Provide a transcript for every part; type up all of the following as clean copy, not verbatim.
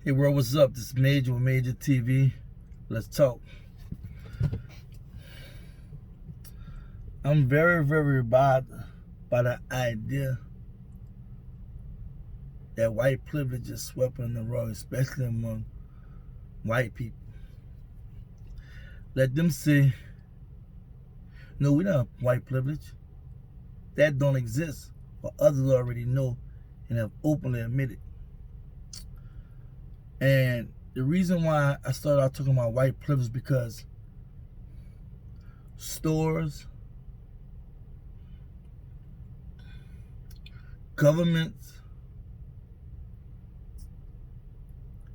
Hey world, what's up? This is Major with Major TV. Let's talk. I'm very bothered by the idea that white privilege is swept in the rug, especially among white people. Let them say, no, we don't have white privilege. That don't exist, but others already know and have openly admitted. And the reason why I started out talking about white privilege is because stores, governments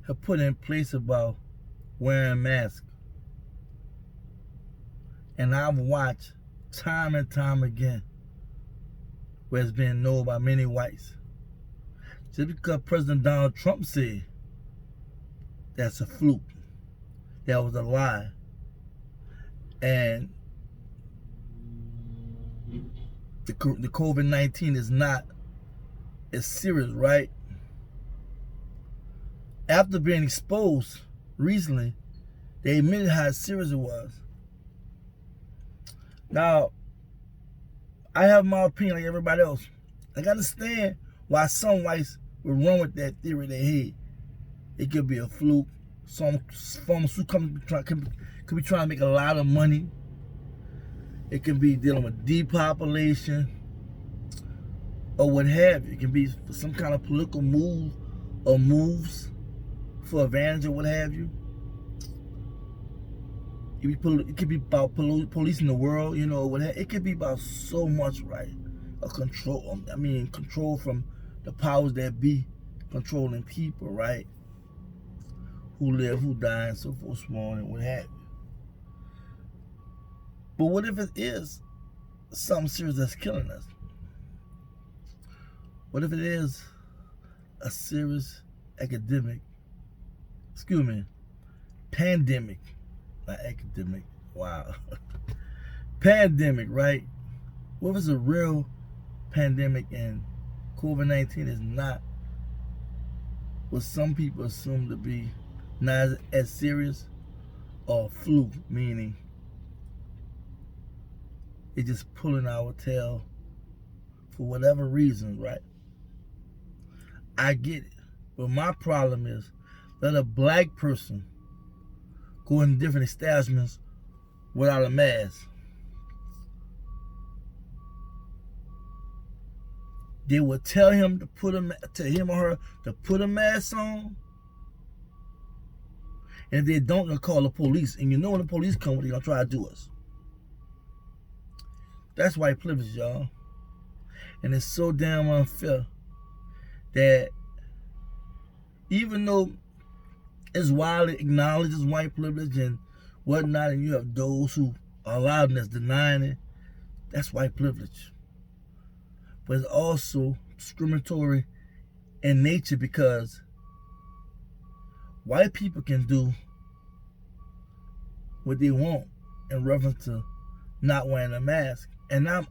have put in place about wearing masks. And I've watched time and time again where it's been known by many whites. Just because President Donald Trump said that's a fluke, that was a lie, and the COVID-19 is not as serious, right? After being exposed recently, they admitted how serious it was. Now, I have my opinion like everybody else. I can understand why some whites would run with that theory in their head. It could be a fluke. Some pharmaceutical companies could be trying to make a lot of money. It can be dealing with depopulation or what have you. It can be for some kind of political move or moves for advantage or what have you. It could be about policing the world, you know, what have you. It could be about so much, right? Control from the powers that be, controlling people, right? Who live, who die, and so forth, so on, and what have you. But what if it is something serious that's killing us? What if it is a serious pandemic, not academic, wow. Pandemic, right? What if it's a real pandemic and COVID-19 is not what some people assume to be not as serious, or fluke, meaning it's just pulling our tail for whatever reason, right? I get it. But my problem is, let a black person go in different establishments without a mask. They will tell him or her to put a mask on. And if they don't, they'll call the police. And you know when the police come, they're going to try to do us. That's white privilege, y'all. And it's so damn unfair that even though it's widely acknowledged as white privilege and whatnot, and you have those who are loud and denying it, that's white privilege. But it's also discriminatory in nature because white people can do what they want in reference to not wearing a mask. And I'm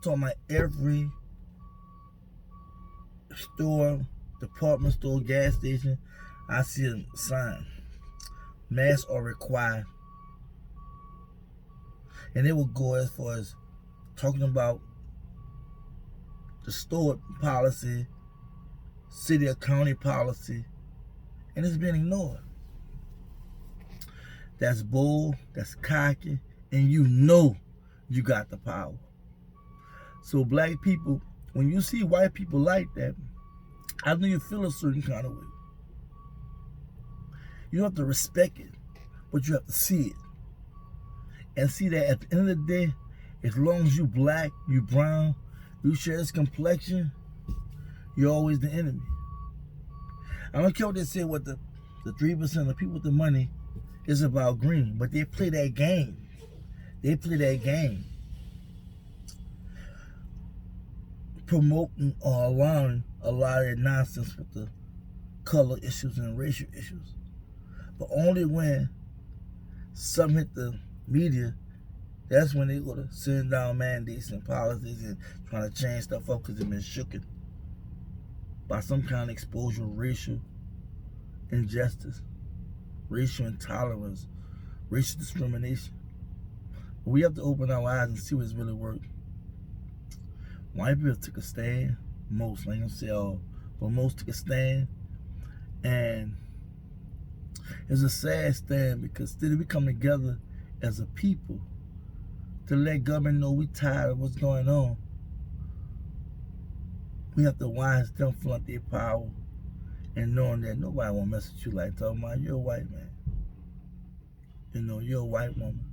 talking about every store, department store, gas station, I see a sign. Masks are required. And they will go as far as talking about the store policy, city or county policy, and it's been ignored. That's bold, that's cocky, and you know you got the power. So black people, when you see white people like that, I know you feel a certain kind of way. You have to respect it, but you have to see it. And see that at the end of the day, as long as you black, you brown, you share this complexion, you're always the enemy. I don't care what they say what the 3% of people with the money is about green, but they play that game. They play that game. Promoting or allowing a lot of that nonsense with the color issues and racial issues. But only when some hit the media, that's when they go to send down mandates and policies and trying to change stuff up because they've been shooken by some kind of exposure, racial injustice, racial intolerance, racial discrimination. But we have to open our eyes and see what's really working. White people took a stand, most, I ain't gonna say all, but most took a stand, and it's a sad stand because still we come together as a people to let government know we tired of what's going on. We have to watch them flaunt their power and knowing that nobody won't mess with you like talking about you're a white man. You know, you're a white woman.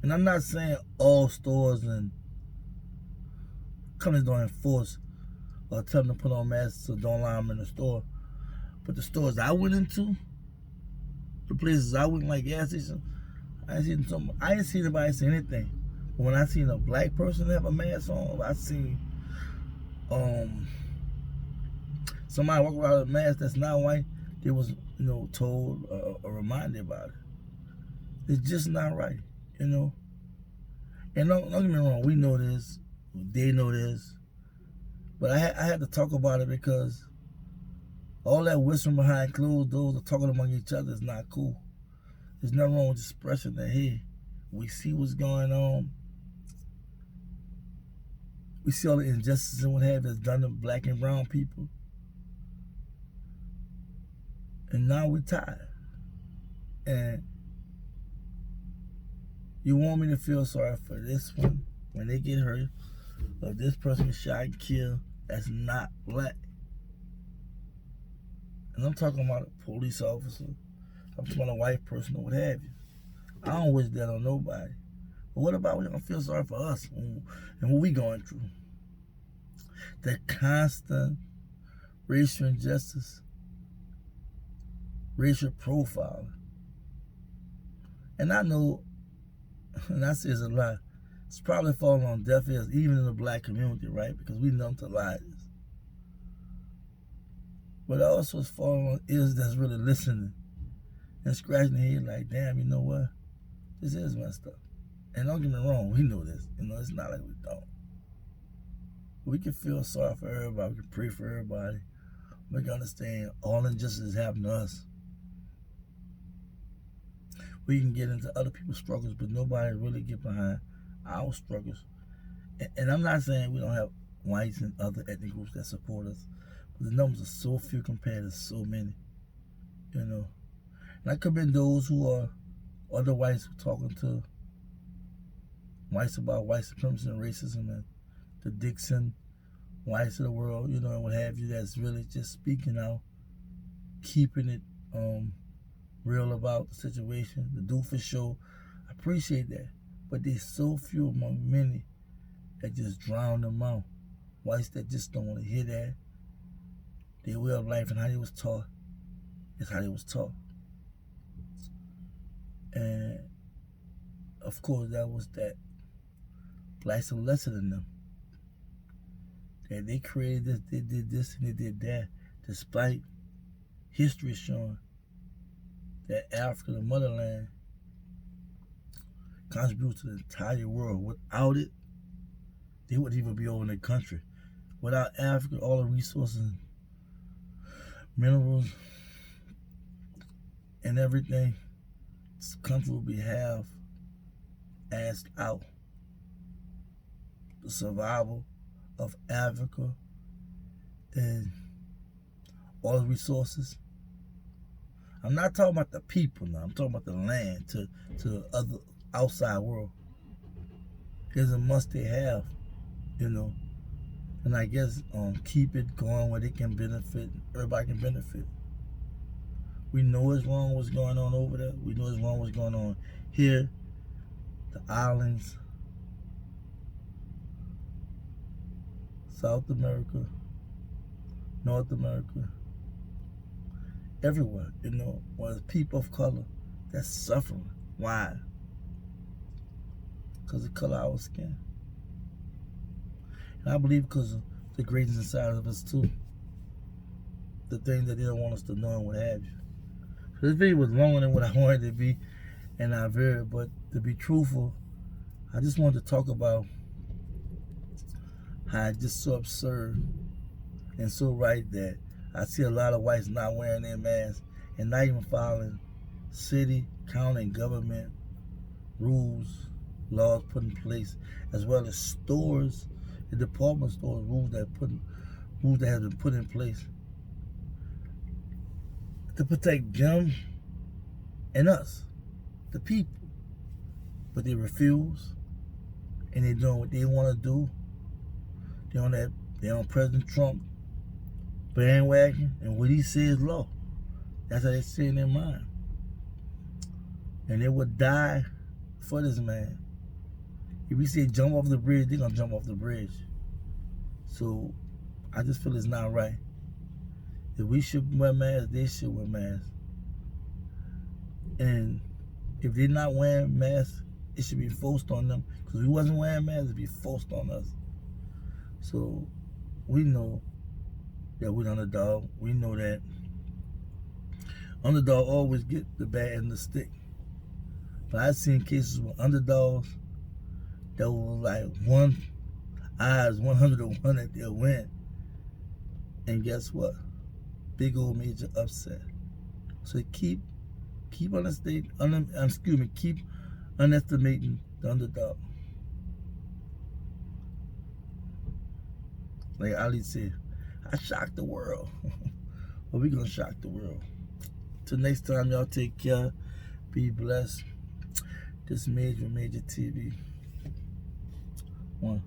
And I'm not saying all stores and companies don't enforce or tell them to put on masks or don't allow them in the store. But the stores I went into, the places I went, like gas stations, I ain't seen anybody say anything. But when I seen a black person have a mask on, I seen somebody walk around with a mask that's not white, they was, told or reminded about it. It's just not right, And don't get me wrong, we know this, they know this, but I had to talk about it because all that whispering behind closed doors or talking among each other is not cool. There's nothing wrong with expressing that, hey, we see what's going on. We see all the injustices and what have that's done to black and brown people. And now we're tired. And you want me to feel sorry for this one when they get hurt, or this person shot and killed that's not black. And I'm talking about a police officer. I'm talking about a white person or what have you. I don't wish that on nobody. But what about we don't feel sorry for us and what we going through? The constant racial injustice, racial profiling. And I know, and I say it's a lot, it's probably falling on deaf ears, even in the black community, right? Because we numb to lies. But also it's falling on ears that's really listening and scratching their head like, damn, you know what? This is messed up. And don't get me wrong, we know this. It's not like we don't. We can feel sorry for everybody. We can pray for everybody. We can understand all injustices happen to us. We can get into other people's struggles, but nobody really get behind our struggles. And I'm not saying we don't have whites and other ethnic groups that support us, but the numbers are so few compared to so many. And I commend those who are other whites talking to whites about white supremacy and racism, and the Dixon whites of the world, and what have you, that's really just speaking out, keeping it real about the situation. The Doofus Show, I appreciate that. But there's so few among many that just drown them out. Whites that just don't want to hear that. Their way of life and how they was taught is how they was taught. And of course that was that blacks are lesser than them. That they created this, they did this, and they did that, despite history showing that Africa, the motherland, contributes to the entire world. Without it, they wouldn't even be over in the country. Without Africa, all the resources, minerals, and everything, this country would be half assed out. The survival of Africa and all the resources. I'm not talking about the people now. I'm talking about the land to the other outside world. It's a must they have, And I guess keep it going where they can benefit, everybody can benefit. We know it's wrong what's going on over there. We know it's wrong what's going on here, the islands, South America, North America, everywhere, where there's people of color that's suffering. Why? Because of the color of our skin. And I believe because of the greatness inside of us too. The things that they don't want us to know and what have you. So this video was longer than what I wanted it to be, and I varied, but to be truthful, I just wanted to talk about how it's just so absurd and so right that I see a lot of whites not wearing their masks and not even following city, county, and government rules, laws put in place, as well as stores, the department stores, rules that have been put in place to protect them and us, the people. But they refuse, and they're doing what they want to do. They're on President Trump bandwagon, and what he says law. That's how they say in their mind. And they would die for this man. If we say jump off the bridge, they're gonna jump off the bridge. So I just feel it's not right. If we should wear masks, they should wear masks. And if they're not wearing masks, it should be forced on them. Because if we wasn't wearing masks, it'd be forced on us. So we know that we're the underdog. We know that underdog always get the bad end of the stick. But I've seen cases with underdogs that were like odds 100 to 1 that they'll win. And guess what? Big old major upset. So keep underestimating the underdog. Like Ali said, I shocked the world. Well, we're gonna shock the world. Till next time, y'all take care. Be blessed. This Major TV. 1.